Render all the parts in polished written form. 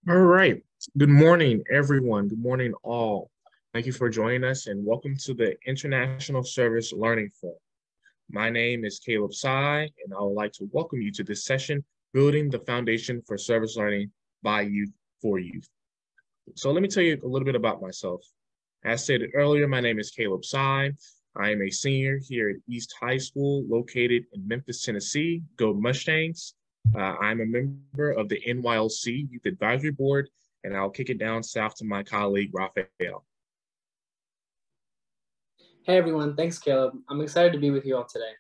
All right. Good morning, everyone. Good morning, all. Thank you for joining us and welcome to the International Service Learning Forum. My name is Caleb Sy, and I would like to welcome you to this session, Building the Foundation for Service Learning by Youth for Youth. So let me tell you a little bit about myself. As stated earlier, my name is Caleb Sy. I am a senior here at East High School located in Memphis, Tennessee. Go Mustangs. I'm a member of the NYLC Youth Advisory Board, and I'll kick it down south to my colleague, Rafiel. Hey everyone, thanks Caleb. I'm excited to be with you all today.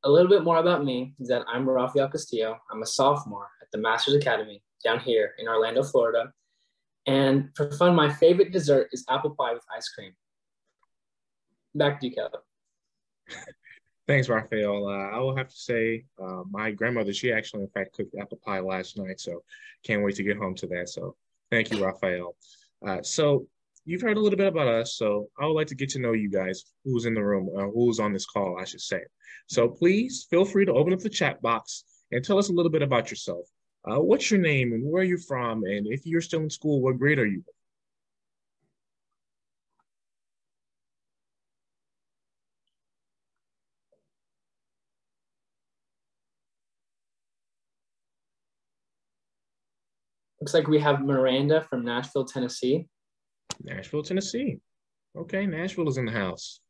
A little bit more about me is that I'm Rafiel Castillo. I'm a sophomore at the Masters Academy down here in Orlando, Florida. And for fun, my favorite dessert is apple pie with ice cream. Back to you, Caleb. Thanks, Rafiel. I will have to say my grandmother, she actually, in fact, cooked apple pie last night, so can't wait to get home to that. So thank you, Rafiel. So you've heard a little bit about us, so I would like to get to know you guys, who's in the room, who's on this call, I should say. So please feel free to open up the chat box and tell us a little bit about yourself. What's your name and where are you from? And if you're still in school, what grade are you in? Looks like we have Miranda from Nashville, Tennessee. Nashville, Tennessee. Okay, Nashville is in the house.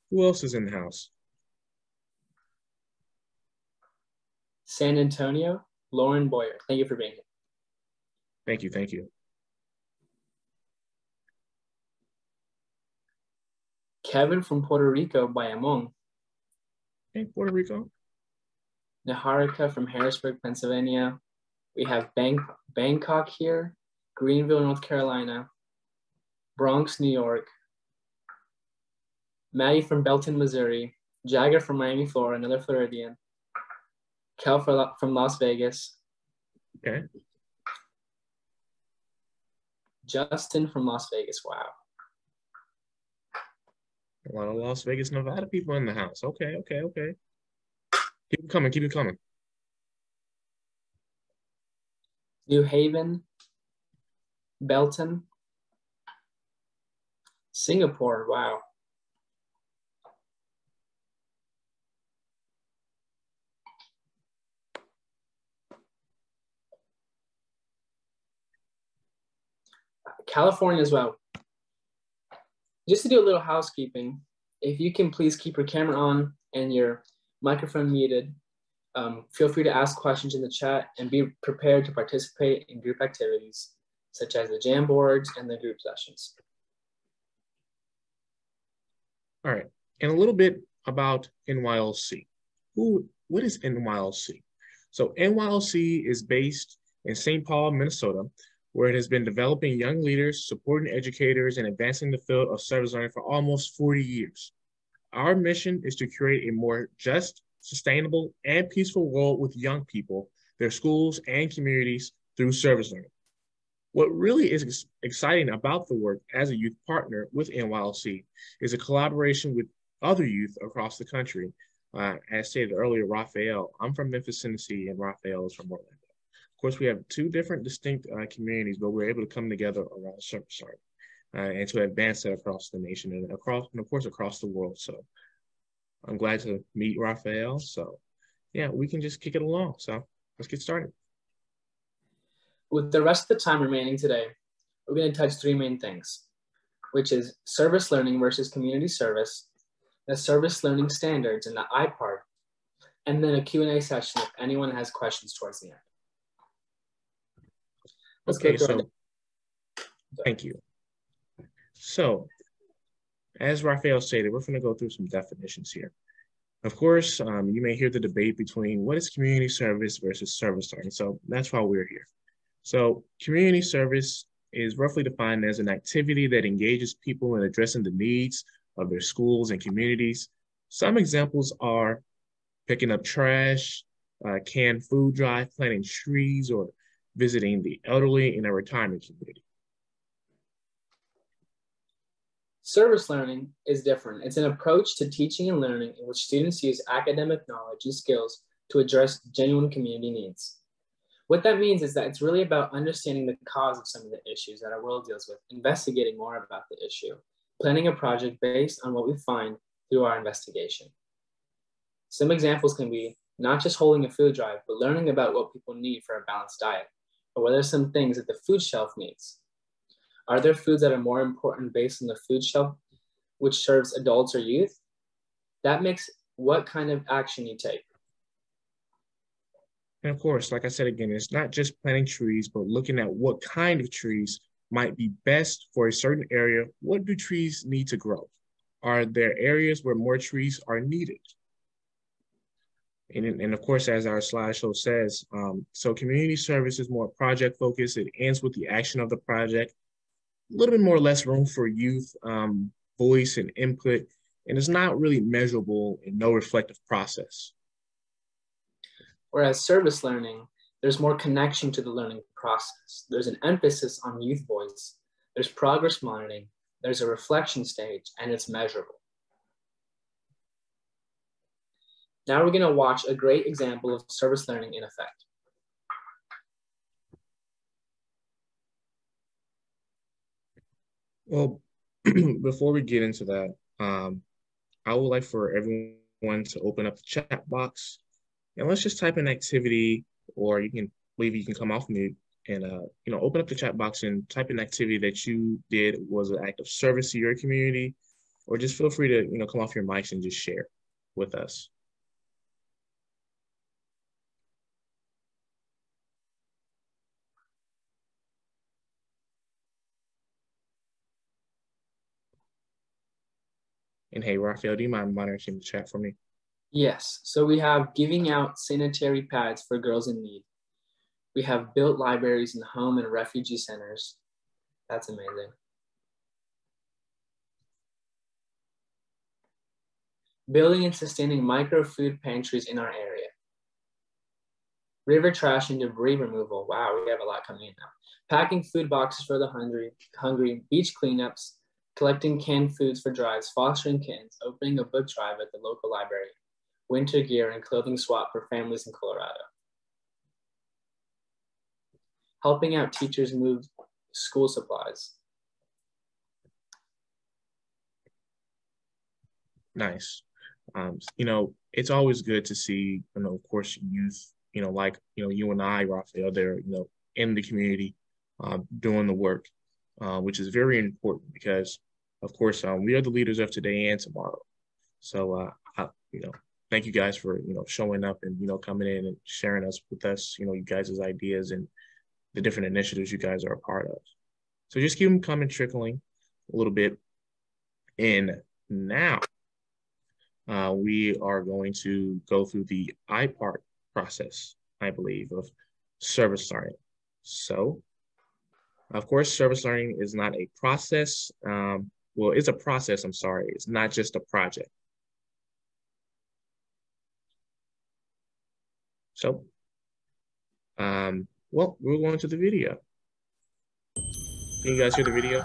Who else is in the house? San Antonio, Lauren Boyer. Thank you for being here. Thank you, thank you. Kevin from Puerto Rico, Bayamon. Okay, Puerto Rico. Naharika from Harrisburg, Pennsylvania. We have Bangkok here, Greenville, North Carolina, Bronx, New York, Maddie from Belton, Missouri, Jagger from Miami, Florida, another Floridian, Kel from Las Vegas, Okay. Justin from Las Vegas. Wow. A lot of Las Vegas, Nevada people in the house. Okay, okay, okay. Keep it coming, keep it coming. New Haven, Belton, Singapore. Wow. California as well. Just to do a little housekeeping, if you can please keep your camera on and your microphone muted, feel free to ask questions in the chat and be prepared to participate in group activities such as the jam boards and the group sessions. All right, and a little bit about NYLC. What is NYLC? So NYLC is based in St. Paul, Minnesota, where it has been developing young leaders, supporting educators, and advancing the field of service learning for almost 40 years. Our mission is to create a more just, sustainable, and peaceful world with young people, their schools, and communities through service learning. What really is exciting about the work as a youth partner with NYLC is a collaboration with other youth across the country. As stated earlier, Rafiel, I'm from Memphis, Tennessee, and Rafiel is from Orlando. Of course, we have two different distinct communities, but we're able to come together around service learning and to advance that across the nation and of course, across the world. So I'm glad to meet Rafiel. So yeah, we can just kick it along. So let's get started. With the rest of the time remaining today, we're going to touch three main things, which is service learning versus community service, the service learning standards and the I part, and then a Q&A session if anyone has questions towards the end. Okay, so thank you. So as Rafiel stated, we're going to go through some definitions here. Of course, you may hear the debate between what is community service versus service learning. So that's why we're here. So community service is roughly defined as an activity that engages people in addressing the needs of their schools and communities. Some examples are picking up trash, canned food drive, planting trees, or visiting the elderly in a retirement community. Service learning is different. It's an approach to teaching and learning in which students use academic knowledge and skills to address genuine community needs. What that means is that it's really about understanding the cause of some of the issues that our world deals with, investigating more about the issue, planning a project based on what we find through our investigation. Some examples can be not just holding a food drive, but learning about what people need for a balanced diet, or what are some things that the food shelf needs. Are there foods that are more important based on the food shelf, which serves adults or youth? That makes what kind of action you take. And of course, like I said again, it's not just planting trees, but looking at what kind of trees might be best for a certain area. What do trees need to grow? Are there areas where more trees are needed? And of course, as our slideshow says, so community service is more project focused. It ends with the action of the project. A little bit more or less room for youth voice and input, and it's not really measurable and no reflective process. Whereas service learning, there's more connection to the learning process. There's an emphasis on youth voice. There's progress monitoring. There's a reflection stage, and it's measurable. Now we're going to watch a great example of service learning in effect. Well, before we get into that, I would like for everyone to open up the chat box. And let's just type in activity, or you can come off mute and open up the chat box and type in activity that you did was an act of service to your community, or just feel free to come off your mics and just share with us. And hey, Rafiel, do you mind monitoring the chat for me? Yes, so we have giving out sanitary pads for girls in need. We have built libraries in home and refugee centers. That's amazing. Building and sustaining micro food pantries in our area. River trash and debris removal. Wow, we have a lot coming in now. Packing food boxes for the hungry, beach cleanups, collecting canned foods for drives, fostering kittens, opening a book drive at the local library, winter gear and clothing swap for families in Colorado. Helping out teachers move school supplies. Nice. It's always good to see, of course, youth, like, you and I, Rafael, they're, in the community doing the work, which is very important because, of course, we are the leaders of today and tomorrow. So, thank you guys for, showing up and, coming in and sharing with us, you guys' ideas and the different initiatives you guys are a part of. So just keep them coming, trickling a little bit. And now we are going to go through the I-part process, I believe, of service learning. So, of course, service learning is not a process. Well, it's a process, I'm sorry. It's not just a project. So, well, we're going to the video. Can you guys hear the video?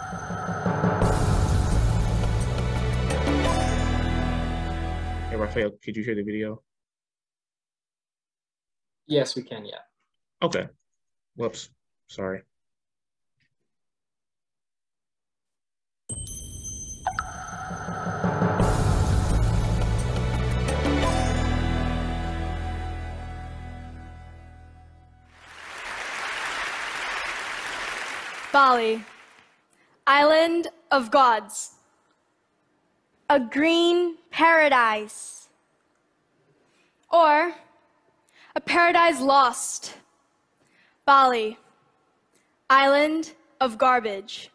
Hey, Rafael, could you hear the video? Yes, we can, yeah. Okay. Whoops, sorry. Bali, island of gods. A green paradise. Or a paradise lost. Bali, island of garbage.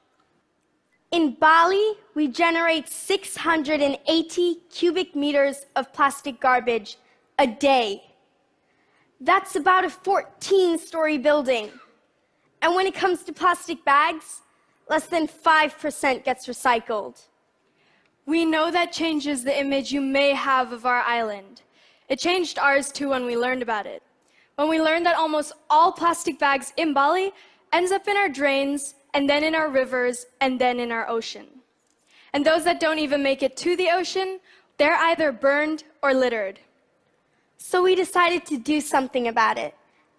In Bali, we generate 680 cubic meters of plastic garbage a day. That's about a 14-story building. And when it comes to plastic bags, less than 5% gets recycled. We know that changes the image you may have of our island. It changed ours too when we learned about it. When we learned that almost all plastic bags in Bali ends up in our drains, and then in our rivers, and then in our ocean. And those that don't even make it to the ocean, they're either burned or littered. So we decided to do something about it.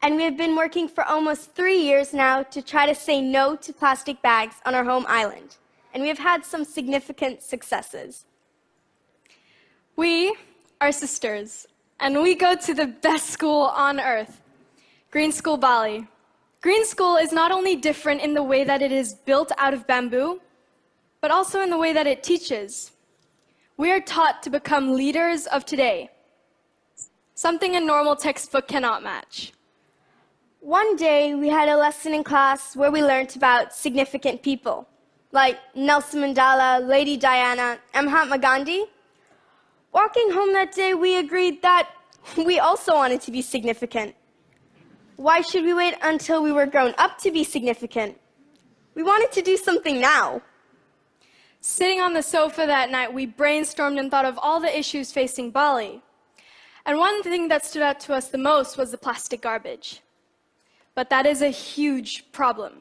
and we have been working for almost 3 years now to try to say no to plastic bags on our home island, and we have had some significant successes. We are sisters, and we go to the best school on earth, Green School Bali. Green School is not only different in the way that it is built out of bamboo, but also in the way that it teaches. We are taught to become leaders of today, something a normal textbook cannot match. One day, we had a lesson in class where we learned about significant people, like Nelson Mandela, Lady Diana, and Mahatma Gandhi. Walking home that day, we agreed that we also wanted to be significant. Why should we wait until we were grown up to be significant? We wanted to do something now. Sitting on the sofa that night, we brainstormed and thought of all the issues facing Bali. And one thing that stood out to us the most was the plastic garbage. But that is a huge problem.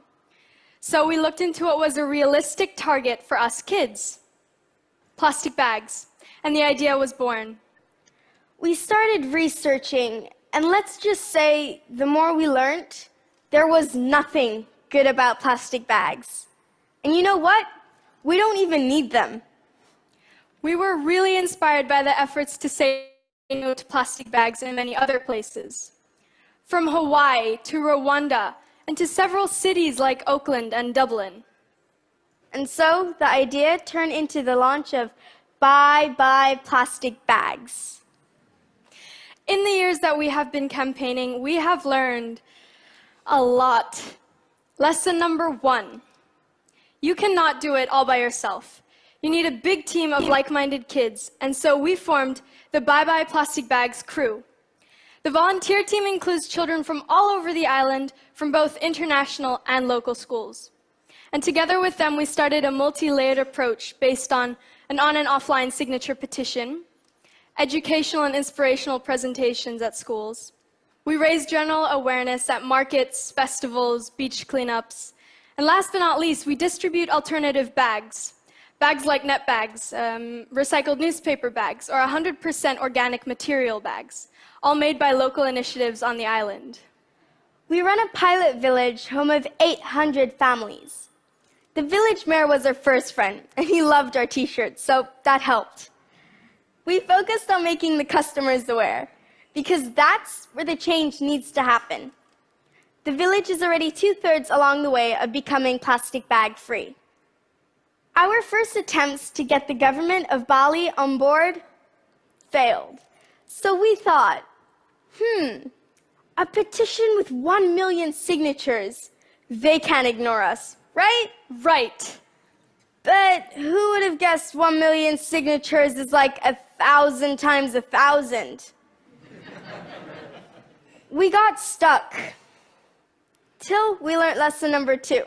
So we looked into what was a realistic target for us kids: plastic bags. And the idea was born. We started researching, and let's just say the more we learned, there was nothing good about plastic bags. And you know what? We don't even need them. We were really inspired by the efforts to say no to plastic bags in many other places. From Hawaii to Rwanda and to several cities like Oakland and Dublin. And so the idea turned into the launch of Bye Plastic Bags. In the years that we have been campaigning, we have learned a lot. Lesson number 1, you cannot do it all by yourself. You need a big team of like-minded kids, and so we formed the Bye Plastic Bags crew. The volunteer team includes children from all over the island, from both international and local schools. And together with them, we started a multi-layered approach based on an on- and offline signature petition, educational and inspirational presentations at schools. We raise general awareness at markets, festivals, beach cleanups. And last but not least, we distribute alternative bags. Bags like net bags, recycled newspaper bags, or 100% organic material bags, all made by local initiatives on the island. We run a pilot village home of 800 families. The village mayor was our first friend, and he loved our t-shirts, so that helped. We focused on making the customers aware, because that's where the change needs to happen. The village is already 2/3 along the way of becoming plastic bag free. Our first attempts to get the government of Bali on board failed. So we thought, a petition with 1 million signatures, they can't ignore us, right? Right. But who would have guessed 1 million signatures is like 1,000 times 1,000? We got stuck. Till we learned lesson number 2.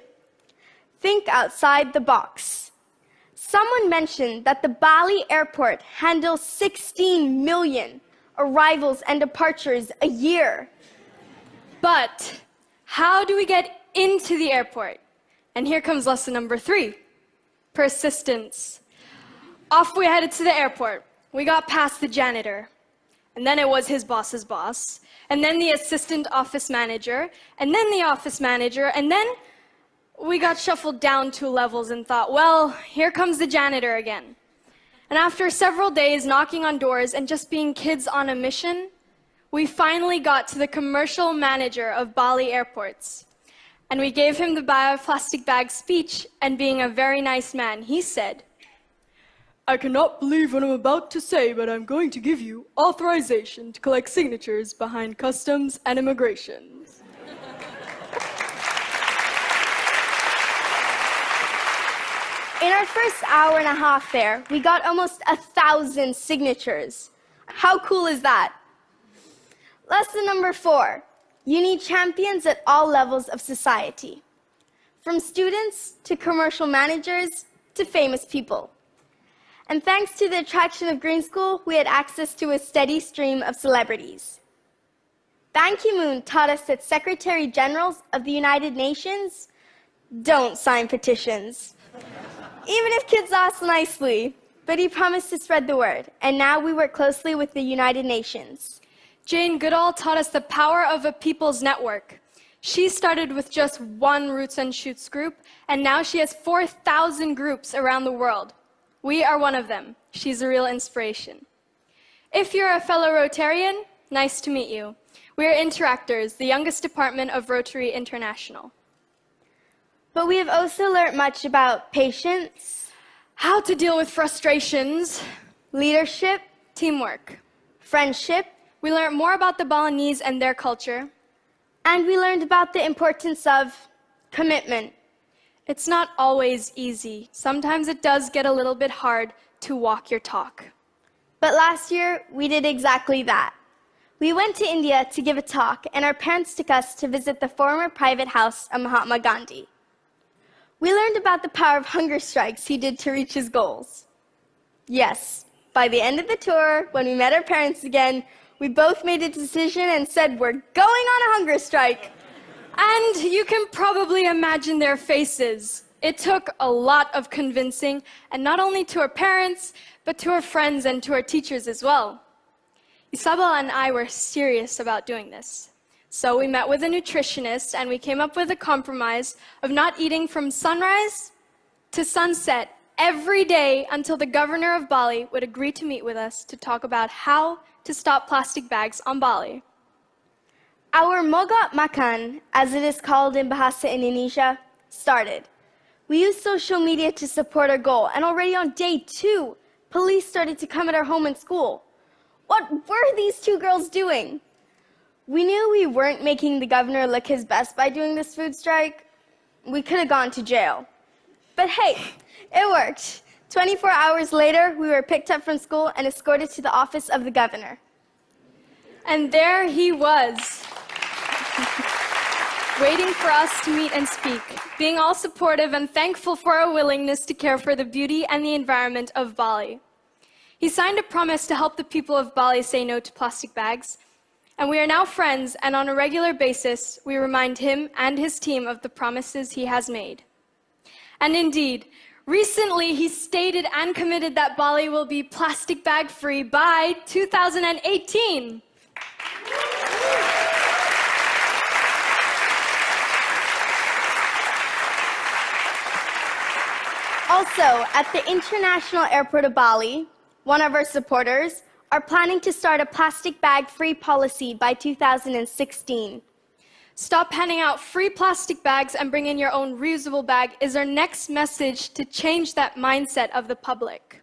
Think outside the box. Someone mentioned that the Bali airport handles 16 million arrivals and departures a year. But how do we get into the airport? And here comes lesson number 3, persistence. Off we headed to the airport. We got past the janitor, and then it was his boss's boss, and then the assistant office manager, and then the office manager, and then we got shuffled down 2 levels and thought, well, here comes the janitor again. And after several days knocking on doors and just being kids on a mission, we finally got to the commercial manager of Bali airports. And we gave him the bioplastic bag speech, and being a very nice man, he said, "I cannot believe what I'm about to say, but I'm going to give you authorization to collect signatures behind customs and immigration." In our first hour and a half there, we got almost 1,000 signatures. How cool is that? Lesson number 4, you need champions at all levels of society, from students to commercial managers to famous people. And thanks to the attraction of Green School, we had access to a steady stream of celebrities. Ban Ki-moon taught us that Secretary Generals of the United Nations don't sign petitions, even if kids ask nicely. But he promised to spread the word, and now we work closely with the United Nations. Jane Goodall taught us the power of a people's network. She started with just one Roots and Shoots group, and now she has 4,000 groups around the world. We are one of them. She's a real inspiration. If you're a fellow Rotarian, nice to meet you. We are Interactors, the youngest department of Rotary International. But we have also learned much about patience, How to deal with frustrations, leadership, teamwork. friendship, We learned more about the Balinese and their culture. and we learned about the importance of commitment. It's not always easy. Sometimes it does get a little bit hard to walk your talk. But last year, we did exactly that. We went to India to give a talk, and our parents took us to visit the former private house of Mahatma Gandhi. We learned about the power of hunger strikes he did to reach his goals. Yes, by the end of the tour, when we met our parents again, we both made a decision and said we're going on a hunger strike. And you can probably imagine their faces. It took a lot of convincing, and not only to our parents, but to our friends and to our teachers as well. Isabel and I were serious about doing this. So we met with a nutritionist, and we came up with a compromise of not eating from sunrise to sunset every day until the governor of Bali would agree to meet with us to talk about how to stop plastic bags on Bali. Our Moga Makan, as it is called in Bahasa Indonesia, started. We used social media to support our goal, and already on day 2, police started to come at our home and school. What were these 2 girls doing? We knew we weren't making the governor look his best by doing this food strike. We could have gone to jail. But hey, it worked. 24 hours later, we were picked up from school and escorted to the office of the governor. And there he was, waiting for us to meet and speak, being all supportive and thankful for our willingness to care for the beauty and the environment of Bali. He signed a promise to help the people of Bali say no to plastic bags, and we are now friends, and on a regular basis, we remind him and his team of the promises he has made. And indeed, recently he stated and committed that Bali will be plastic bag free by 2018. Also, at the International Airport of Bali, one of our supporters are planning to start a plastic bag-free policy by 2016. Stop handing out free plastic bags and bring in your own reusable bag is our next message to change that mindset of the public.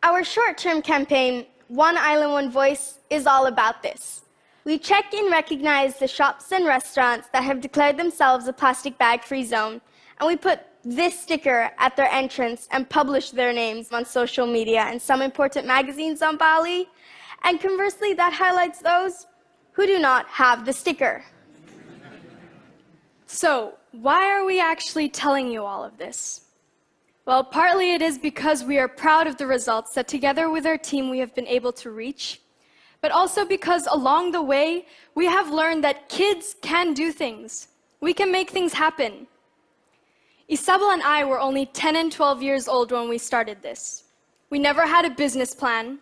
Our short-term campaign, One Island, One Voice, is all about this. We check and recognize the shops and restaurants that have declared themselves a plastic bag-free zone, and we put this sticker at their entrance and publish their names on social media and some important magazines on Bali. And conversely, that highlights those who do not have the sticker. So, why are we actually telling you all of this? Well, partly it is because we are proud of the results that together with our team we have been able to reach, but also because along the way we have learned that kids can do things. We can make things happen. Isabel and I were only 10 and 12 years old when we started this. We never had a business plan,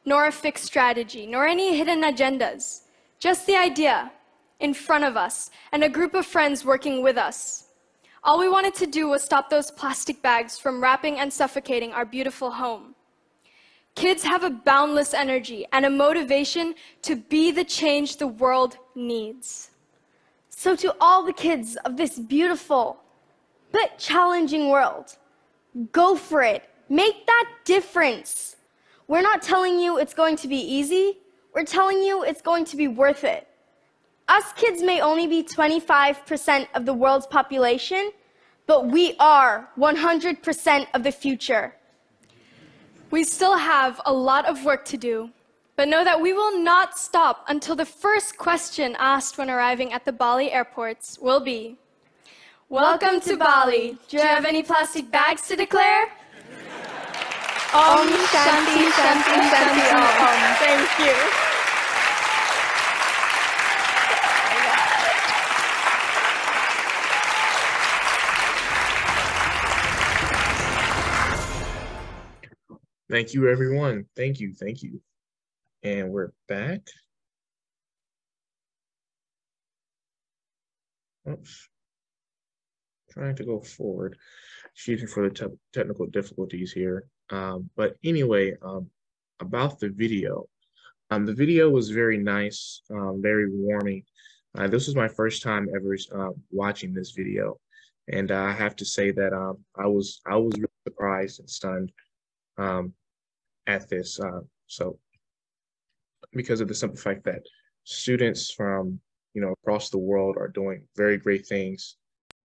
nor a fixed strategy, nor any hidden agendas. Just the idea in front of us and a group of friends working with us. All we wanted to do was stop those plastic bags from wrapping and suffocating our beautiful home. Kids have a boundless energy and a motivation to be the change the world needs. So to all the kids of this beautiful but challenging world, go for it. Make that difference. We're not telling you it's going to be easy. We're telling you it's going to be worth it. Us kids may only be 25% of the world's population, but we are 100% of the future. We still have a lot of work to do, but know that we will not stop until the first question asked when arriving at the Bali airports will be, "Welcome to Bali. Do you have any plastic bags to declare?" Om Shanti Shanti Shanti Om. Thank you. Thank you, everyone. Thank you. And we're back. Oops. Trying to go forward. Excuse me for the technical difficulties here. But anyway, about the video was very nice, very warming. This was my first time ever watching this video, and I have to say that I was really surprised and stunned at this. So because of the simple fact that students from across the world are doing very great things,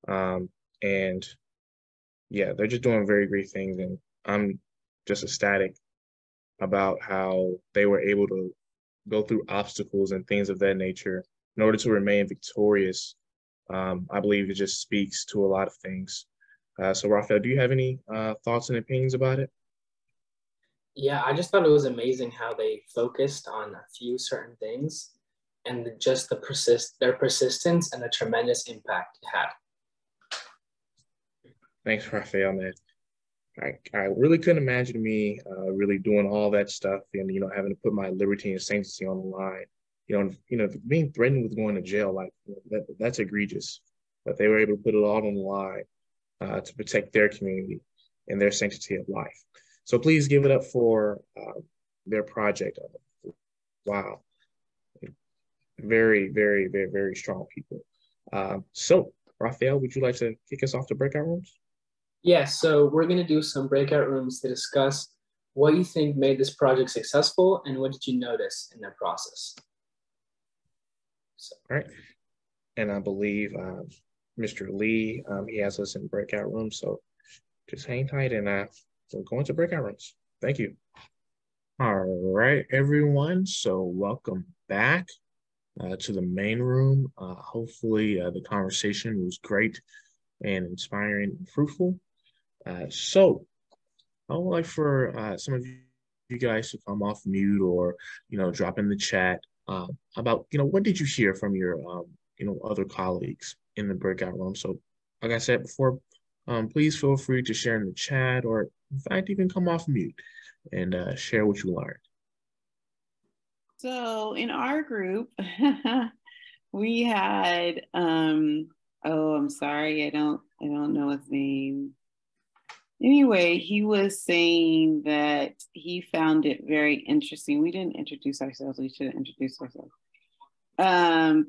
and yeah, they're just doing very great things, and I'm just ecstatic about how they were able to go through obstacles and things of that nature in order to remain victorious. I believe it just speaks to a lot of things. So, Rafael, do you have any thoughts and opinions about it? Yeah, I just thought it was amazing how they focused on a few certain things and just their persistence and the tremendous impact it had. Thanks, Rafael, man. I really couldn't imagine me really doing all that stuff and having to put my liberty and sanctity on the line. Being threatened with going to jail, like that's egregious. But they were able to put it all on the line to protect their community and their sanctity of life. So please give it up for their project. Wow, very, very, very, very strong people. So, Rafael, would you like to kick us off to breakout rooms? Yeah, so we're going to do some breakout rooms to discuss what you think made this project successful and what did you notice in their process. So, all right. And I believe Mr. Lee, he has us in breakout rooms. So just hang tight and we'll go into breakout rooms. Thank you. All right, everyone. So welcome back to the main room. Hopefully the conversation was great and inspiring and fruitful. So I would like for some of you guys to come off mute or, drop in the chat about, what did you hear from your, other colleagues in the breakout room? So like I said before, please feel free to share in the chat or in fact, even come off mute and share what you learned. So in our group, we had, oh, I'm sorry, I don't know his name. Anyway, he was saying that he found it very interesting. We didn't introduce ourselves. We should have introduced ourselves.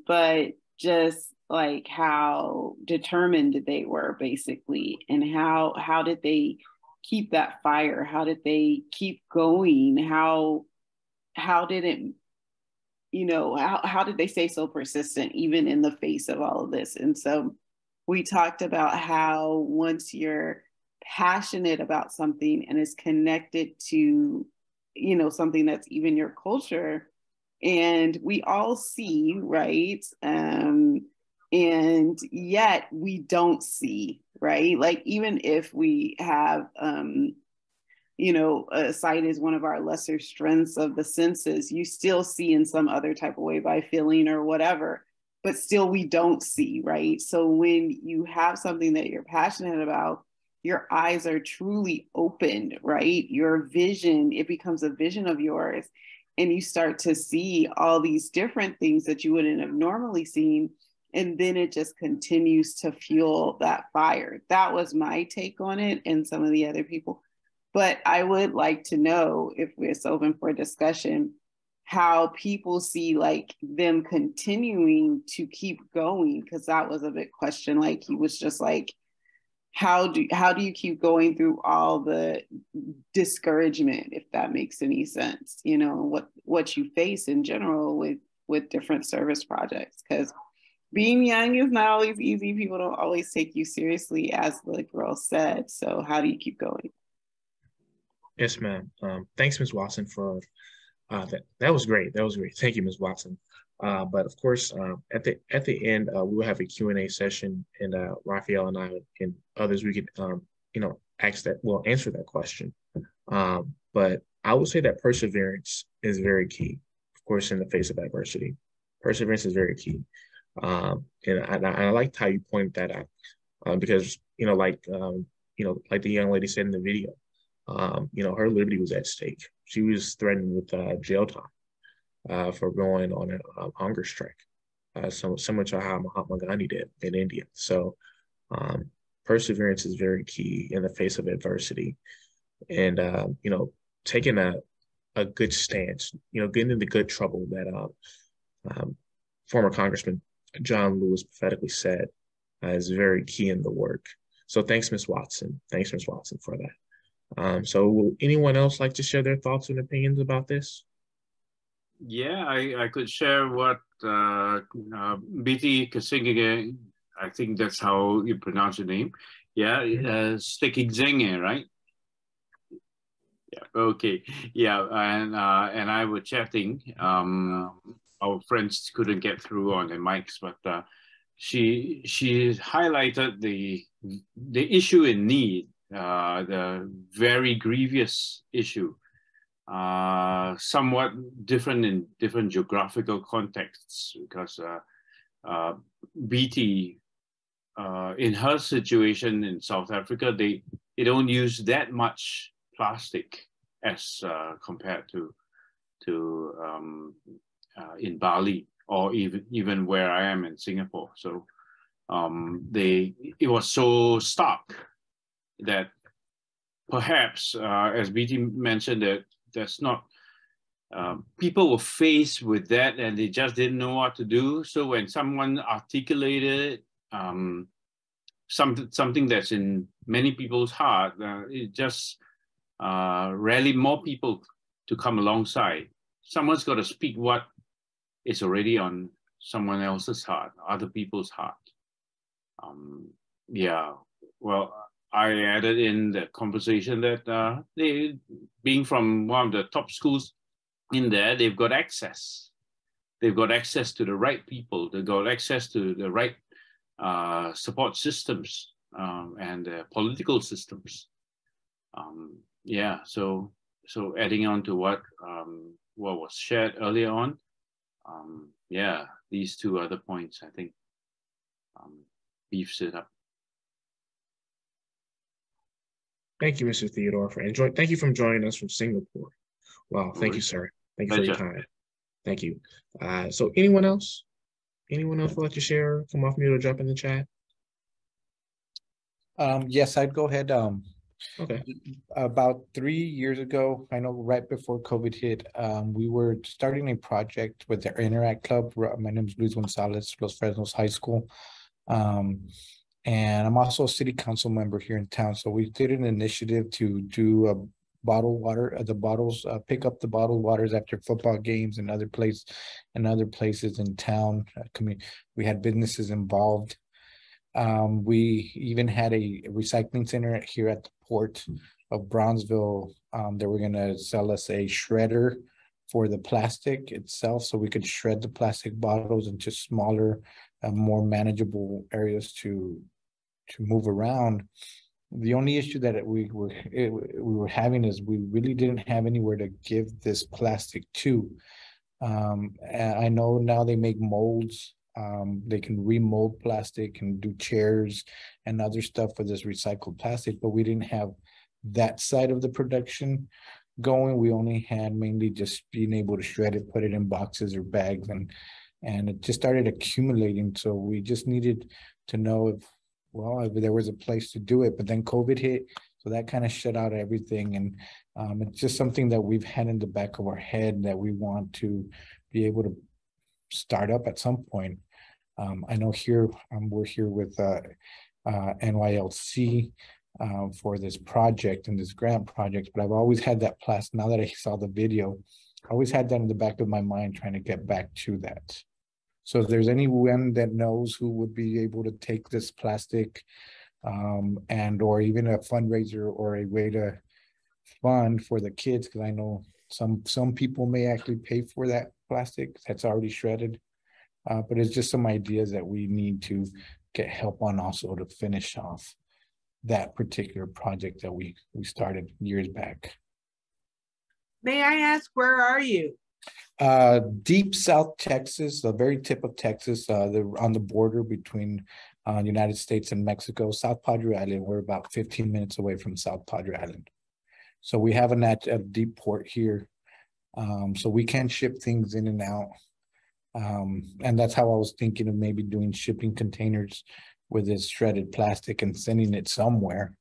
But just like how determined they were basically, and how did they keep that fire? How did they keep going? How did it, how did they stay so persistent even in the face of all of this? And so we talked about how once you're passionate about something and is connected to, something that's even your culture, and we all see, right? And yet we don't see, right? Like even if we have, sight is one of our lesser strengths of the senses, you still see in some other type of way by feeling or whatever, but still we don't see, right? So when you have something that you're passionate about, your eyes are truly opened, right? Your vision, it becomes a vision of yours, and you start to see all these different things that you wouldn't have normally seen. And then it just continues to fuel that fire. That was my take on it and some of the other people. But I would like to know, if it's open for discussion, how people see like them continuing to keep going, because that was a big question. Like he was just like, how do you keep going through all the discouragement, if that makes any sense, what you face in general with different service projects? Because being young is not always easy. People don't always take you seriously, as the girl said. So how do you keep going? Yes, ma'am. Thanks, Ms. Watson, for that. That was great. That was great. Thank you, Ms. Watson. But of course, at the end, we will have a Q&A session, and Rafiel and I and others, we could, answer that question. But I would say that perseverance is very key. Of course, in the face of adversity, perseverance is very key. And I liked how you pointed that out, because like the young lady said in the video, her liberty was at stake. She was threatened with jail time for going on a hunger strike. so similar to how Mahatma Gandhi did in India. So perseverance is very key in the face of adversity, and taking a good stance, getting into good trouble that former Congressman John Lewis prophetically said is very key in the work. So thanks, Ms. Watson. Thanks, Ms. Watson, for that. So will anyone else like to share their thoughts and opinions about this? Yeah, I could share what BT Kasingige, I think that's how you pronounce your name. Yeah, Stekigzenge, right? Yeah, okay. Yeah, and I were chatting. Our friends couldn't get through on the mics, but she highlighted the issue in need, the very grievous issue, somewhat different in different geographical contexts, because BT, in her situation in South Africa, they don't use that much plastic as compared to in Bali, or even where I am in Singapore. So it was so stark that perhaps, as BT mentioned, that that's not, people were faced with that and they just didn't know what to do. So when someone articulated something that's in many people's heart, it just rallied more people to come alongside. Someone's got to speak what is already on someone else's heart, other people's heart. Yeah, well, I added in the conversation that they, being from one of the top schools in there, they've got access. They've got access to the right people. They've got access to the right support systems and political systems. Yeah, so adding on to what was shared earlier on, yeah, these two other points, I think, beefs it up. Thank you, Mr. Theodore, thank you for joining us from Singapore. Wow, thank you, sir. Thank you for your time. Thank you. So anyone else? Anyone else would like to share, come off mute or jump in the chat? Yes, I'd go ahead. Okay. About 3 years ago, I know right before COVID hit, we were starting a project with the Interact Club. My name is Luis Gonzalez, Los Fresnos High School. And I'm also a city council member here in town. So we did an initiative to do bottled water, pick up the bottled waters after football games and other places in town. We had businesses involved. We even had a recycling center here at the port of Bronzeville. They were going to sell us a shredder for the plastic itself, so we could shred the plastic bottles into smaller, more manageable areas to move around. The only issue that we were having is we really didn't have anywhere to give this plastic to. And I know now they make molds. They can remold plastic and do chairs and other stuff for this recycled plastic, but we didn't have that side of the production going. We only had mainly just being able to shred it, put it in boxes or bags, and it just started accumulating. So we just needed to know if there was a place to do it, but then COVID hit, so that kind of shut out everything. And it's just something that we've had in the back of our head that we want to be able to start up at some point. I know here we're here with NYLC for this project and this grant project, but I've always had that plastic. Now that I saw the video, I always had that in the back of my mind, trying to get back to that. So if there's anyone that knows who would be able to take this plastic and or even a fundraiser or a way to fund for the kids, because I know some people may actually pay for that plastic that's already shredded, but it's just some ideas that we need to get help on also to finish off that particular project that we started years back. May I ask, where are you? Deep South Texas, the very tip of Texas, they're on the border between United States and Mexico, South Padre Island. We're about 15 minutes away from South Padre Island. So we have a deep port here. So we can ship things in and out. And that's how I was thinking of maybe doing shipping containers with this shredded plastic and sending it somewhere.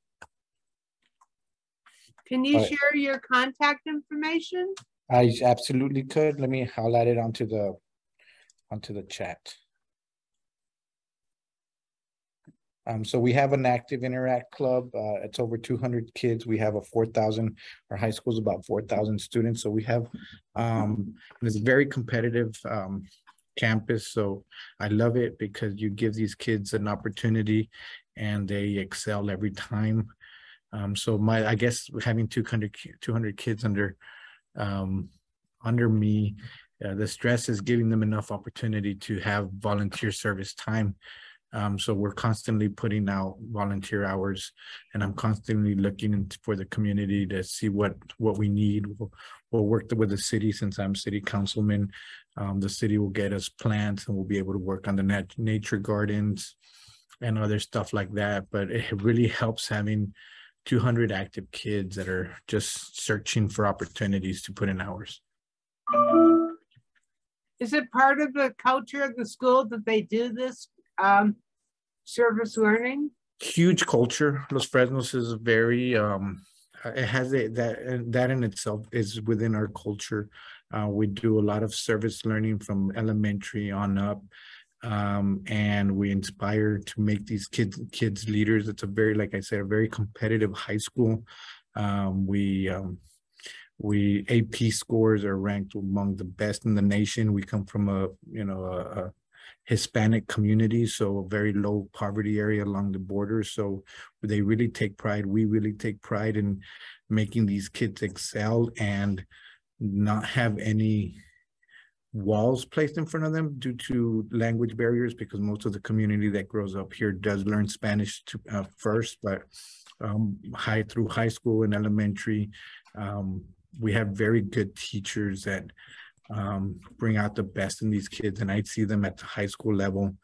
Can you But share your contact information? I absolutely could. I'll add it onto the chat. So we have an active Interact club. It's over 200 kids. We have our high school is about 4,000 students. So we have, it's a very competitive campus. So I love it because you give these kids an opportunity and they excel every time. So I guess having 200 kids under me, the stress is giving them enough opportunity to have volunteer service time. So we're constantly putting out volunteer hours, and I'm constantly looking for the community to see what we need. We'll work with the city. Since I'm city councilman, the city will get us plants, and we'll be able to work on the nature gardens and other stuff like that. But it really helps having 200 active kids that are just searching for opportunities to put in hours. Is it part of the culture of the school that they do this service learning? Huge culture. Los Fresnos is very, it has that in itself is within our culture. We do a lot of service learning from elementary on up. And we inspire to make these kids leaders. It's a very, like I said, a very competitive high school. We AP scores are ranked among the best in the nation. We come from a Hispanic community, so a very low poverty area along the border. So they really take pride. We really take pride in making these kids excel and not have any walls placed in front of them due to language barriers, because most of the community that grows up here does learn Spanish first, but through high school and elementary, we have very good teachers that bring out the best in these kids, and I see them at the high school level,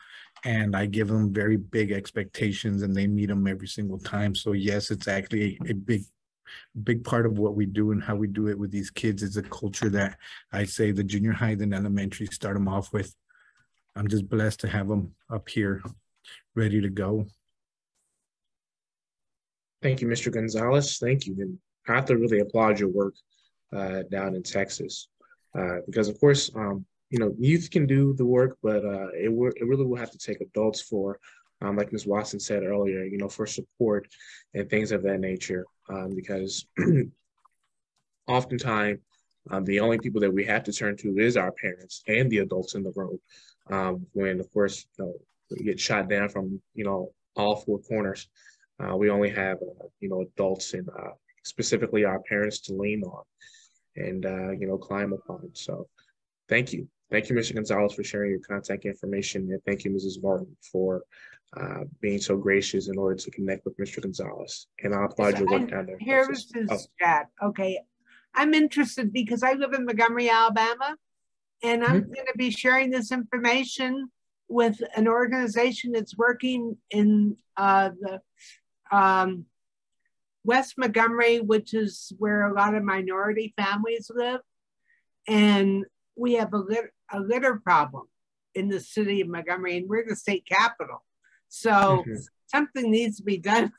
and I give them very big expectations, and they meet them every single time. So yes, it's actually a big part of what we do and how we do it with these kids is a culture that I say the junior high and elementary start them off with. I'm just blessed to have them up here ready to go. Thank you, Mr. Gonzalez. Thank you. And I have to really applaud your work down in Texas because, of course, youth can do the work, but it really will have to take adults for, like Ms. Watson said earlier, for support and things of that nature. Because oftentimes the only people that we have to turn to is our parents and the adults in the room. When, of course, we get shot down from, all four corners, we only have, adults and specifically our parents to lean on and, climb upon. So thank you. Thank you, Mr. Gonzalez, for sharing your contact information. And thank you, Mrs. Martin, for being so gracious in order to connect with Mr. Gonzalez. And I applaud your work down there. Here is his chat. Okay. I'm interested because I live in Montgomery, Alabama, and I'm going to be sharing this information with an organization that's working in the West Montgomery, which is where a lot of minority families live. And we have a litter problem in the city of Montgomery, and we're the state capital. So something needs to be done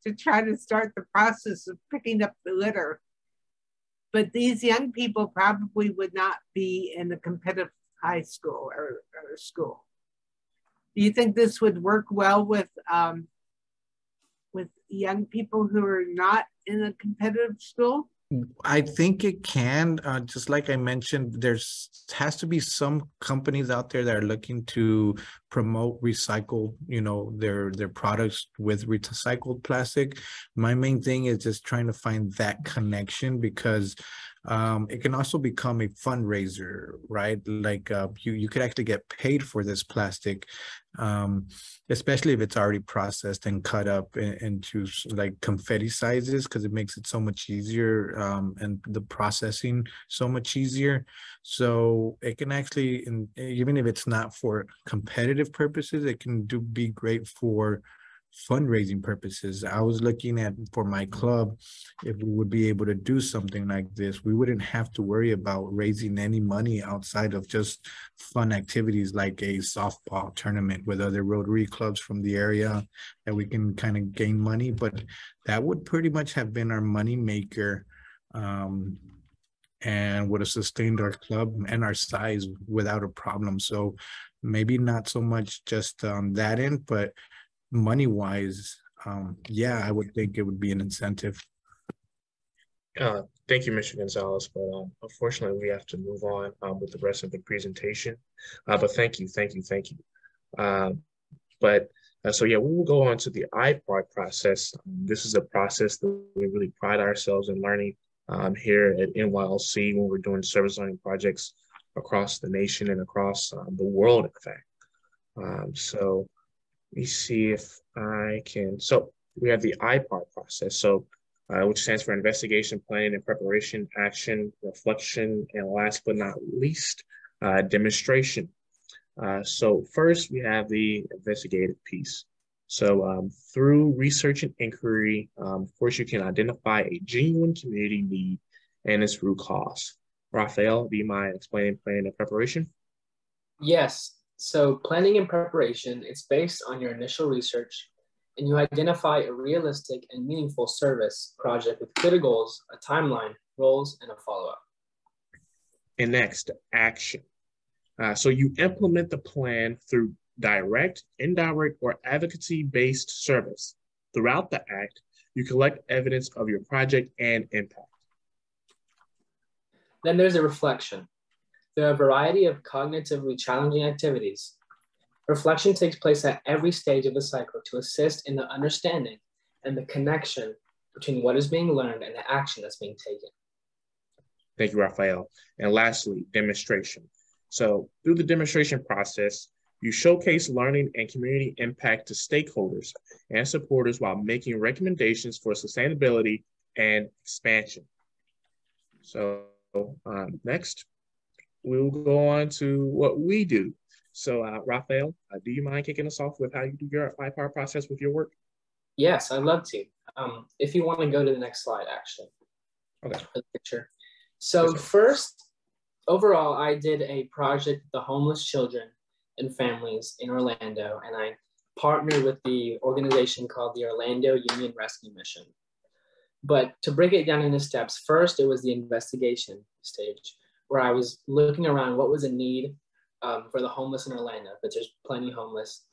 to try to start the process of picking up the litter. But these young people probably would not be in a competitive high school or school. Do you think this would work well with young people who are not in a competitive school? I think it can. Just like I mentioned, has to be some companies out there that are looking to promote recycled, their products with recycled plastic. My main thing is just trying to find that connection, because it can also become a fundraiser, right? Like you could actually get paid for this plastic, especially if it's already processed and cut up into like confetti sizes, because it makes it so much easier, and the processing so much easier. So it can actually, even if it's not for competitive purposes, it can be great for fundraising purposes. I was looking at for my club, if we would be able to do something like this, we wouldn't have to worry about raising any money outside of just fun activities like a softball tournament with other Rotary clubs from the area that we can kind of gain money. But that would pretty much have been our money maker, and would have sustained our club and our size without a problem. So maybe not so much just on that end, but money wise, yeah, I would think it would be an incentive. Thank you, Mr. Gonzalez, but unfortunately we have to move on with the rest of the presentation. But thank you. So yeah, we will go on to the IPART process. This is a process that we really pride ourselves in learning here at NYLC when we're doing service learning projects across the nation and across the world, in fact. So let me see if I can. So we have the IPART process, which stands for Investigation, Planning, and Preparation, Action, Reflection, and last but not least, Demonstration. So first, we have the investigative piece. So through research and inquiry, of course, you can identify a genuine community need and its root cause. Rafiel, do you mind explaining planning and preparation? Yes. So planning and preparation is based on your initial research, and you identify a realistic and meaningful service project with clear goals, a timeline, roles, and a follow-up. And next, action. So you implement the plan through direct, indirect, or advocacy-based service. Throughout the act, you collect evidence of your project and impact. Then there's a reflection. There are a variety of cognitively challenging activities. Reflection takes place at every stage of the cycle to assist in the understanding and the connection between what is being learned and the action that's being taken. Thank you, Rafiel. And lastly, demonstration. So through the demonstration process, you showcase learning and community impact to stakeholders and supporters while making recommendations for sustainability and expansion. So next, we'll go on to what we do. So Rafiel, do you mind kicking us off with how you do your IPART process with your work? Yes, I'd love to. If you want to go to the next slide, actually. Okay. For the picture. So first, overall, I did a project with the homeless children and families in Orlando, and I partnered with the organization called the Orlando Union Rescue Mission. But to break it down into steps, first, it was the investigation stage, where I was looking around what was a need for the homeless in Orlando, but there's plenty homeless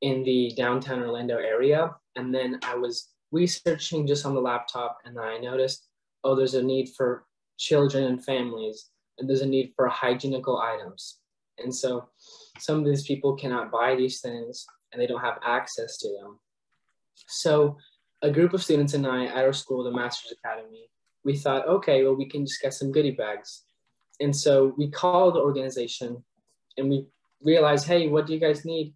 in the downtown Orlando area. And then I was researching just on the laptop, and I noticed, oh, there's a need for children and families, and there's a need for hygienical items. And so some of these people cannot buy these things, and they don't have access to them. So a group of students and I at our school, the Masters Academy, we thought, okay, well, we can just get some goodie bags. And so we called the organization and we realized, hey, what do you guys need?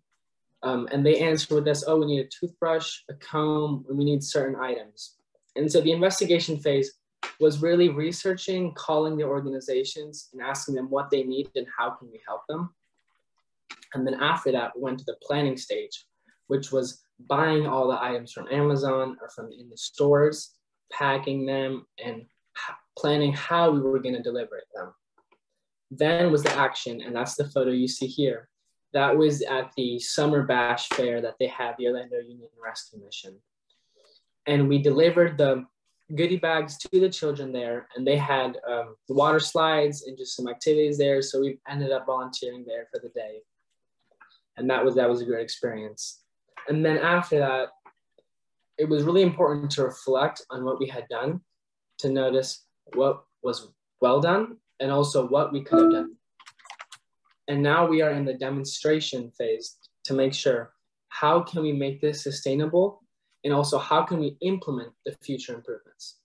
And they answered with us, oh, we need a toothbrush, a comb, and we need certain items. And so the investigation phase was really researching, calling the organizations and asking them what they need and how can we help them. And then after that, we went to the planning stage, which was buying all the items from Amazon or from in the stores, packing them, and planning how we were going to deliver them. Then was the action, and that's the photo you see here. That was at the summer bash fair that they had, the Orlando Union Rescue Mission. And we delivered the goodie bags to the children there, and they had the water slides and just some activities there. So we ended up volunteering there for the day. And that was a great experience. And then after that, it was really important to reflect on what we had done, to notice what was well done and also what we could have done. And now we are in the demonstration phase to make sure, how can we make this sustainable? And also, how can we implement the future improvements?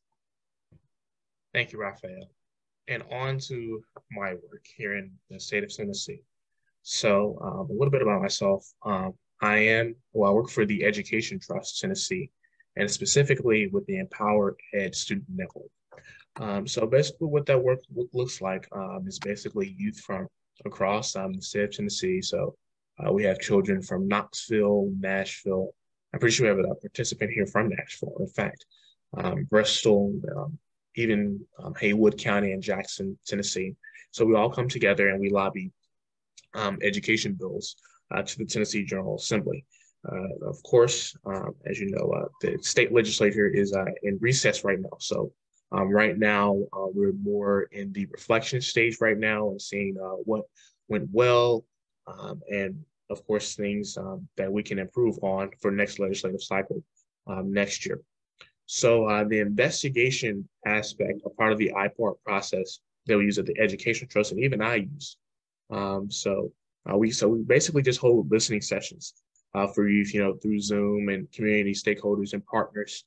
Thank you, Rafiel. And on to my work here in the state of Tennessee. So a little bit about myself. I work for the Education Trust Tennessee, and specifically with the Empowered Ed Student Network. So basically what that work looks like is basically youth from across the state of Tennessee. So we have children from Knoxville, Nashville, I'm pretty sure we have a participant here from Nashville. In fact, Bristol, even Haywood County and Jackson, Tennessee. So we all come together and we lobby education bills to the Tennessee General Assembly. Of course, as you know, the state legislature is in recess right now. So right now, we're more in the reflection stage right now and seeing what went well and of course, things that we can improve on for next legislative cycle next year. So the investigation aspect, a part of the IPART process that we use at the Education Trust, and even I use. We basically just hold listening sessions for youth, through Zoom and community stakeholders and partners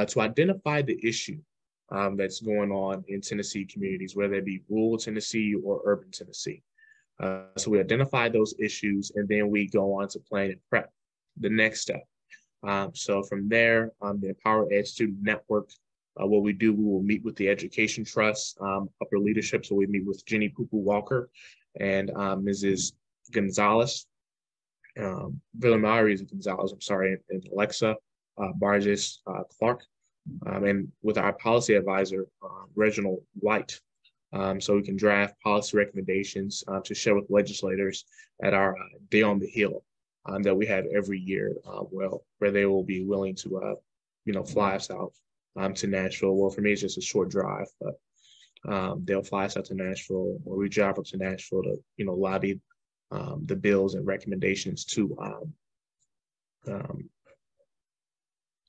to identify the issue that's going on in Tennessee communities, whether it be rural Tennessee or urban Tennessee. So we identify those issues and then we go on to plan and prep the next step. So from there, the Empower Ed Student Network, what we do, we will meet with the Education Trust, upper leadership. So we meet with Jenny Pupu Walker and Mrs. Gonzalez, Villamari Gonzalez, I'm sorry, and Alexa Barges Clark, and with our policy advisor, Reginald White. So we can draft policy recommendations to share with legislators at our Day on the Hill that we have every year, where they will be willing to, fly us out to Nashville. Well, for me, it's just a short drive, but they'll fly us out to Nashville, or we drive up to Nashville to, lobby the bills and recommendations to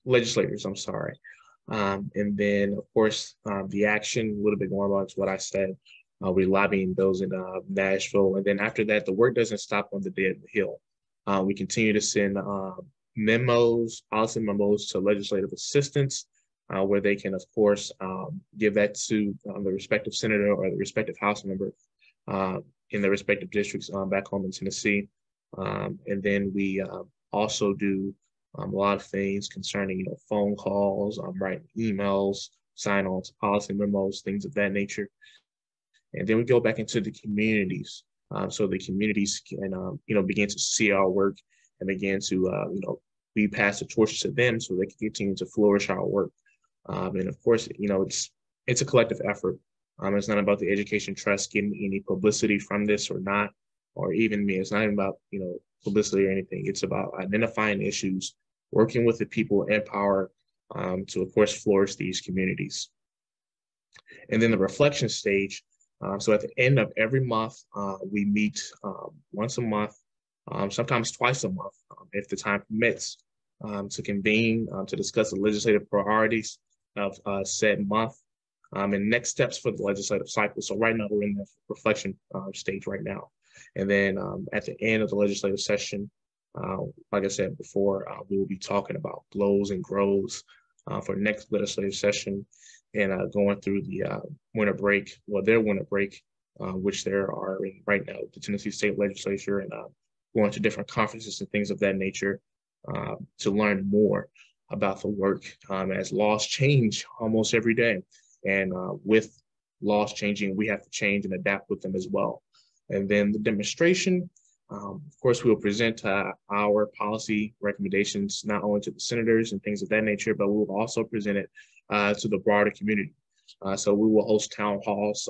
legislators, I'm sorry. And then, of course, the action, a little bit more about what I said. We're lobbying bills in Nashville. And then after that, the work doesn't stop on the Day of the Hill. We continue to send policy memos to legislative assistants, where they can, of course, give that to the respective senator or the respective House member in their respective districts back home in Tennessee. And then we also do a lot of things concerning, phone calls, writing emails, sign on to policy memos, things of that nature. And then we go back into the communities. So the communities can, begin to see our work and begin to, we pass the torch to them so they can continue to flourish our work. And of course, it's a collective effort. It's not about the Education Trust getting any publicity from this or not, or even me. It's not even about, publicity or anything. It's about identifying issues, working with the people in power to, of course, flourish these communities. And then the reflection stage. So at the end of every month, we meet once a month, sometimes twice a month, if the time permits, to convene to discuss the legislative priorities of said month and next steps for the legislative cycle. So right now we're in the reflection stage right now. And then at the end of the legislative session, like I said before, we will be talking about blows and grows for next legislative session and going through the winter break, their winter break, which there are right now, the Tennessee State Legislature, and going to different conferences and things of that nature to learn more about the work as laws change almost every day. And with laws changing, we have to change and adapt with them as well. And then the demonstration, of course, we will present our policy recommendations, not only to the senators and things of that nature, but we will also present it to the broader community. So we will host town halls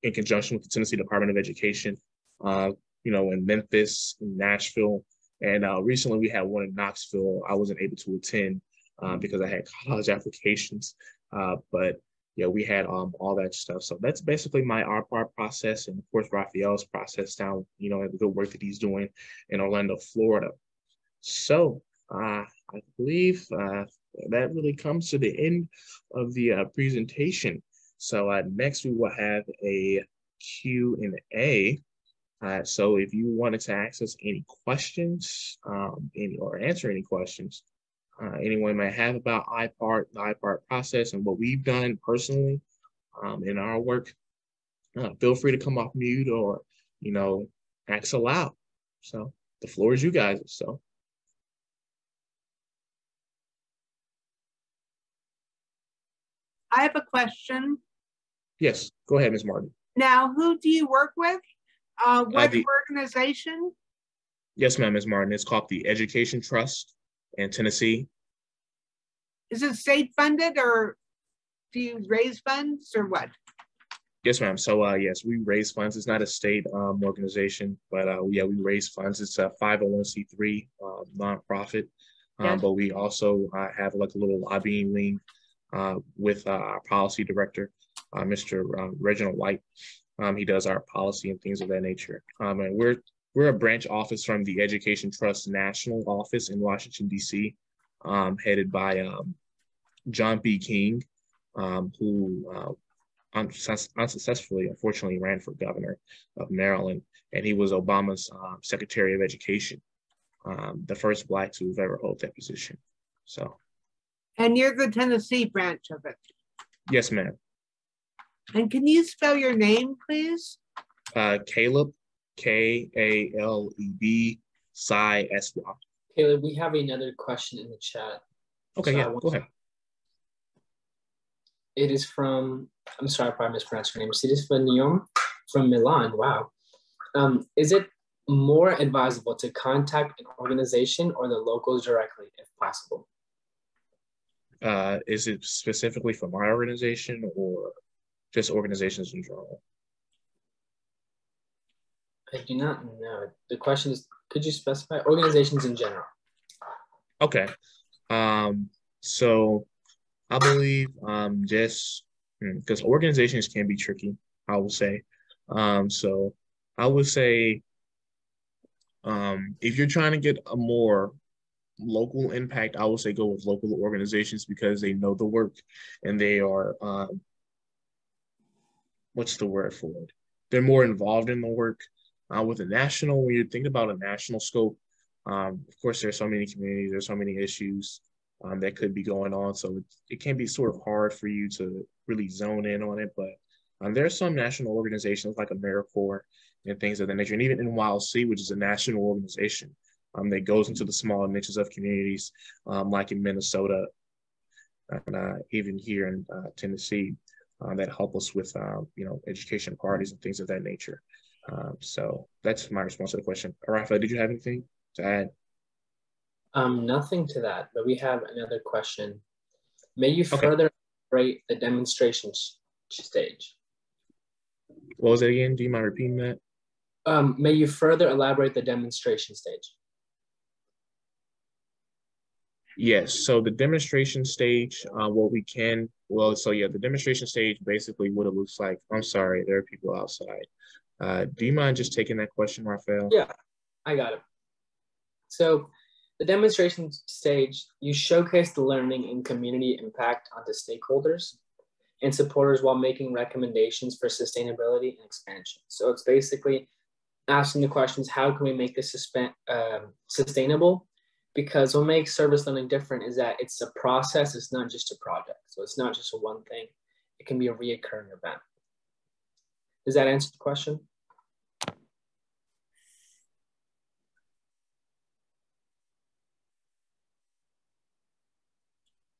in conjunction with the Tennessee Department of Education, in Memphis, in Nashville. And recently we had one in Knoxville. I wasn't able to attend because I had college applications, but yeah, we had all that stuff. So that's basically our process, and of course Rafiel's process down, and the good work that he's doing in Orlando, Florida. So I believe that really comes to the end of the presentation. So next we will have a Q&A. So if you wanted to ask us any questions or answer any questions anyone might have about IPART, the IPART process, and what we've done personally in our work, feel free to come off mute or, ask aloud. So the floor is you guys. So. I have a question. Yes, go ahead, Ms. Martin. Now, who do you work with? What organization? Yes, ma'am, Ms. Martin. It's called the Education Trust. and Tennessee. Is it state funded, or do you raise funds, or what? Yes, ma'am. So yes, we raise funds. It's not a state organization, but yeah, we raise funds. It's a 501c3 nonprofit, Yes. but we also have like a little lobbying wing with our policy director, Mr. Reginald White. He does our policy and things of that nature. And we're a branch office from the Education Trust National Office in Washington, D.C., headed by John B. King, who unsuccessfully, unfortunately, ran for governor of Maryland, and he was Obama's Secretary of Education, the first Black to have ever held that position. So. And you're the Tennessee branch of it. Yes, ma'am. And can you spell your name, please? Kaleb, Kaleb, Psy, S-Y. Caleb, we have another question in the chat. Okay, so yeah, go ahead. It is from, I'm sorry, I probably mispronounced her name. Sidis from Milan. Wow. Is it more advisable to contact an organization or the locals directly if possible? Is it specifically for my organization or just organizations in general? I do not know. The question is, could you specify organizations in general? Okay. So I believe just because organizations can be tricky, I would say. So I would say if you're trying to get a more local impact, I would say go with local organizations because they know the work and they are, what's the word for it? They're more involved in the work. With a national, when you're thinking about a national scope, of course, there's so many communities, there's so many issues that could be going on. So it can be sort of hard for you to really zone in on it. But there are some national organizations like AmeriCorps and things of that nature, and even NYLC, which is a national organization that goes into the smaller niches of communities, like in Minnesota and even here in Tennessee, that help us with education parties and things of that nature. So that's my response to the question. Rafiel, did you have anything to add? Nothing to that, but we have another question. May you further elaborate the demonstration stage? What was it again? Do you mind repeating that? May you further elaborate the demonstration stage? Yes, so the demonstration stage, the demonstration stage, basically what it looks like. I'm sorry, there are people outside. Do you mind just taking that question, Rafiel? Yeah, I got it. So the demonstration stage, you showcase the learning and community impact onto stakeholders and supporters while making recommendations for sustainability and expansion. So it's basically asking the questions, how can we make this sustainable? Because what makes service learning different is that it's a process, it's not just a project. So it's not just a one thing, it can be a reoccurring event. Does that answer the question?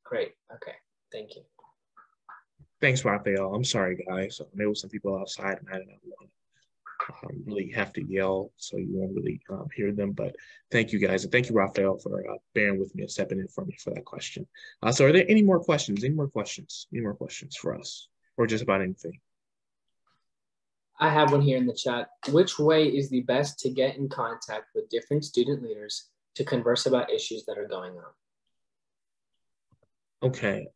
Great, okay, thank you. Thanks, Rafiel. I'm sorry, guys. There were some people outside and I didn't want to really have to yell, so you won't really hear them. But thank you, guys. And thank you, Rafiel, for bearing with me and stepping in for me for that question. So are there any more questions? Any more questions? Any more questions for us? Or just about anything? I have one here in the chat. Which way is the best to get in contact with different student leaders to converse about issues that are going on? Okay.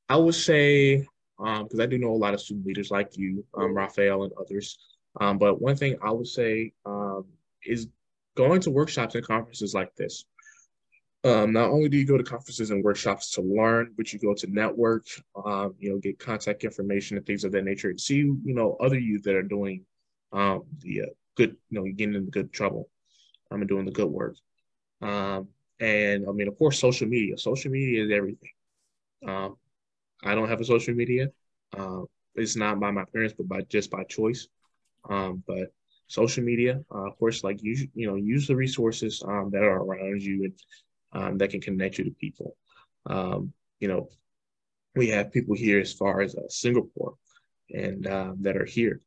I would say, because I do know a lot of student leaders like you, Rafiel and others, but one thing I would say is going to workshops and conferences like this. Not only do you go to conferences and workshops to learn, but you go to network, get contact information and things of that nature, and see, other youth that are doing the good, getting in the good trouble, and doing the good work. And I mean, of course, social media. Social media is everything. I don't have a social media. It's not by my parents, but just by choice. But social media, of course, like use the resources that are around you and that can connect you to people. We have people here as far as Singapore and that are here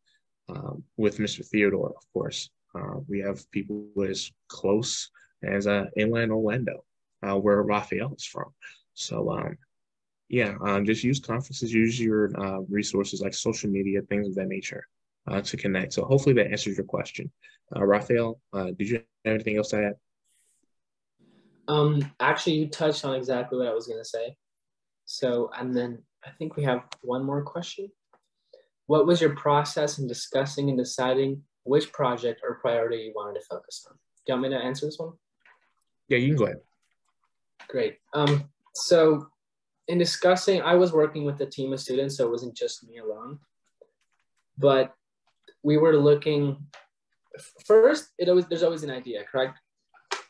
with Mr. Theodore, of course. We have people as close as inland Orlando, where Rafiel is from. So yeah, just use conferences, use your resources like social media, things of that nature to connect. So hopefully that answers your question. Rafiel, did you have anything else to add? Actually, you touched on exactly what I was going to say. So, and then I think we have one more question. What was your process in discussing and deciding which project or priority you wanted to focus on? Do you want me to answer this one? Yeah, you can go ahead. Great. So in discussing, I was working with a team of students, so it wasn't just me alone. But we were looking, first, there's always an idea, correct?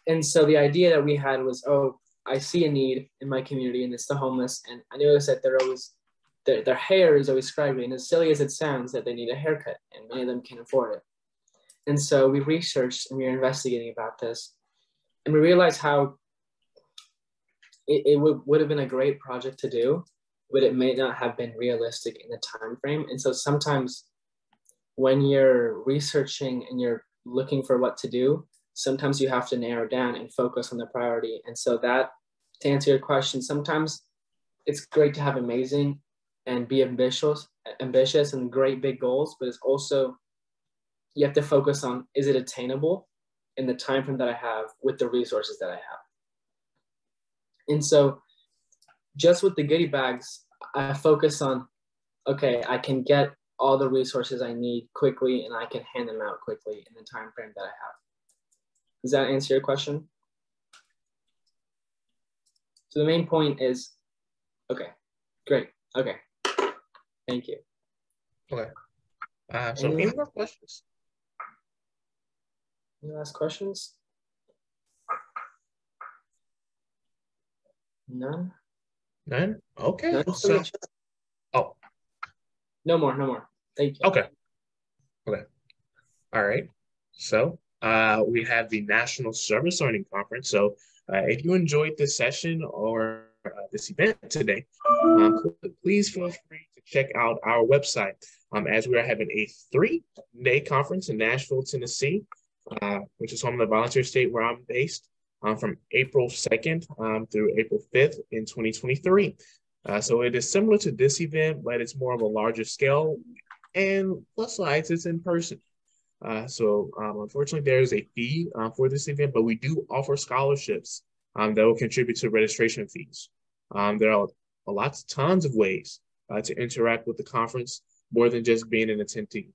And so the idea that we had was, oh, I see a need in my community, and it's the homeless. And I noticed that their hair is always scraggly, and as silly as it sounds, that they need a haircut, and many of them can't afford it. And so we researched and we were investigating about this, and we realized how it would have been a great project to do, but it may not have been realistic in the time frame. And so sometimes when you're researching and you're looking for what to do, sometimes you have to narrow down and focus on the priority. And so that, to answer your question, sometimes it's great to have amazing and be ambitious and great big goals, but it's also, you have to focus on, is it attainable in the time frame that I have with the resources that I have? And so just with the goodie bags, I focus on, okay, I can get all the resources I need quickly and I can hand them out quickly in the time frame that I have. Does that answer your question? So the main point is, okay, great, okay, thank you. Okay. So any more questions? Any last questions? None? None? Okay. None So, oh. No more. Thank you. Okay. Okay. All right. So we have the National Service Learning Conference. So if you enjoyed this session or this event today, please feel free to check out our website as we are having a 3-day conference in Nashville, Tennessee, which is home of the volunteer state where I'm based, from April 2nd through April 5th in 2023. So it is similar to this event, but it's more of a larger scale, and plus sides, it's in person. So unfortunately, there is a fee for this event, but we do offer scholarships that will contribute to registration fees. There are tons of ways to interact with the conference more than just being an attendee.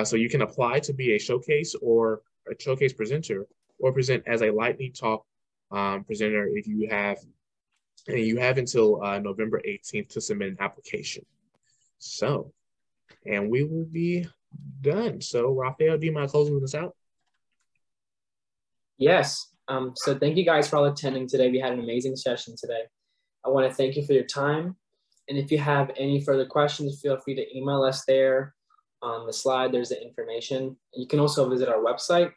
So you can apply to be a showcase or a showcase presenter, or present as a lightning talk presenter if you have, and you have until November 18th to submit an application. So, and we will be done. So Rafiel, do you mind closing this out? Yes. So thank you guys for all attending today. We had an amazing session today. I want to thank you for your time. And if you have any further questions, feel free to email us there. On the slide, there's the information. You can also visit our website.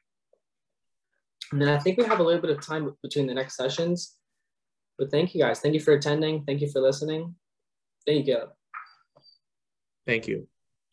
And then I think we have a little bit of time between the next sessions. But thank you guys. Thank you for attending. Thank you for listening. Thank you, Caleb. Thank you.